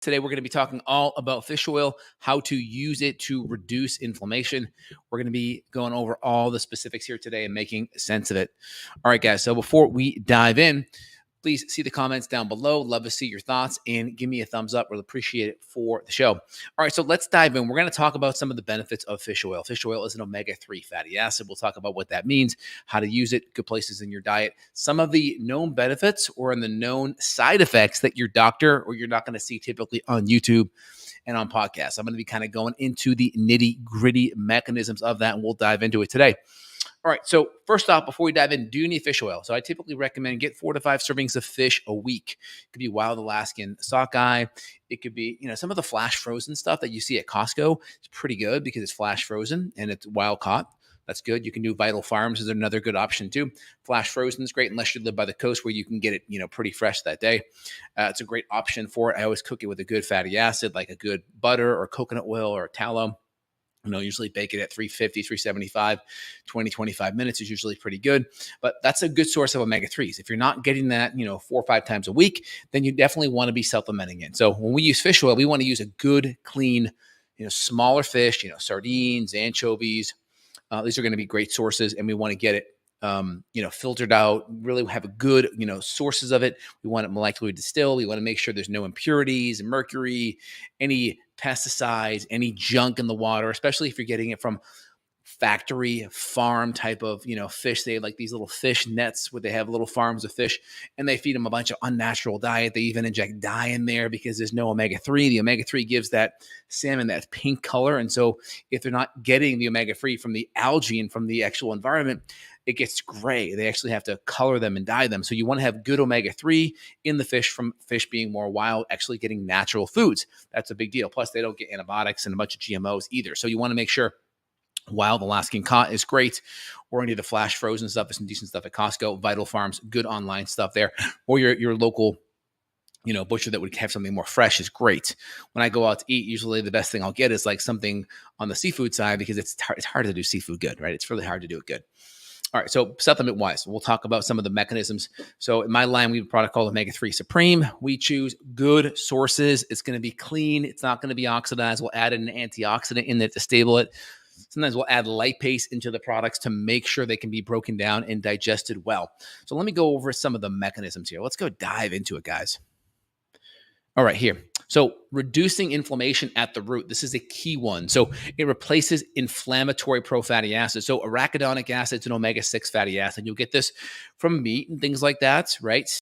Today, we're going to be talking all about fish oil, how to use it to reduce inflammation. We're going to be going over all the specifics here today and making sense of it. All right, guys. So before we dive in, please see the comments down below. Love to see your thoughts and give me a thumbs up. We'll appreciate it for the show. All right, so let's dive in. We're going to talk about some of the benefits of fish oil. Fish oil is an omega-3 fatty acid. We'll talk about what that means, how to use it, good places in your diet, some of the known benefits or in the known side effects that your doctor or you're not going to see typically on YouTube and on podcasts. I'm going to be kind of going into the nitty-gritty mechanisms of that, and we'll dive into it today. All right. So first off, before we dive in, do you need fish oil? So I typically recommend get 4 to 5 servings of fish a week. It could be wild Alaskan sockeye. It could be, some of the flash frozen stuff that you see at Costco. It's pretty good because it's flash frozen and it's wild caught. That's good. You can do Vital Farms is another good option too. Flash frozen is great unless you live by the coast where you can get it, pretty fresh that day. It's a great option for it. I always cook it with a good fatty acid, like a good butter or coconut oil or tallow. Usually bake it at 350, 375, 20, 25 minutes is usually pretty good. But that's a good source of omega-3s. If you're not getting that, 4 or 5 times a week, then you definitely want to be supplementing it. So when we use fish oil, we want to use a good, clean, smaller fish, sardines, anchovies. These are going to be great sources, and we want to get it filtered out, really have a good, sources of it. We want it molecularly distilled. We want to make sure there's no impurities, mercury, any pesticides, any junk in the water, especially if you're getting it from factory farm type of, fish. They have like these little fish nets where they have little farms of fish and they feed them a bunch of unnatural diet. They even inject dye in there because there's no omega-3. The omega-3 gives that salmon that pink color. And so if they're not getting the omega-3 from the algae and from the actual environment, it gets gray. They actually have to color them and dye them. So you want to have good omega-3 in the fish from fish being more wild, actually getting natural foods. That's a big deal. Plus, they don't get antibiotics and a bunch of GMOs either. So you want to make sure wild Alaskan cod is great, or any of the flash frozen stuff. There's some decent stuff at Costco, Vital Farms, good online stuff there, or your local butcher that would have something more fresh is great. When I go out to eat, usually the best thing I'll get is like something on the seafood side because it's hard to do seafood good, right? It's really hard to do it good. All right, so supplement-wise, we'll talk about some of the mechanisms. So in my line, we have a product called Omega-3 Supreme. We choose good sources. It's going to be clean. It's not going to be oxidized. We'll add an antioxidant in it to stable it. Sometimes we'll add lipase into the products to make sure they can be broken down and digested well. So let me go over some of the mechanisms here. Let's go dive into it, guys. All right, here. So reducing inflammation at the root. This is a key one. So it replaces inflammatory pro-fatty acids. So arachidonic acid is an omega-6 fatty acid. You'll get this from meat and things like that, right?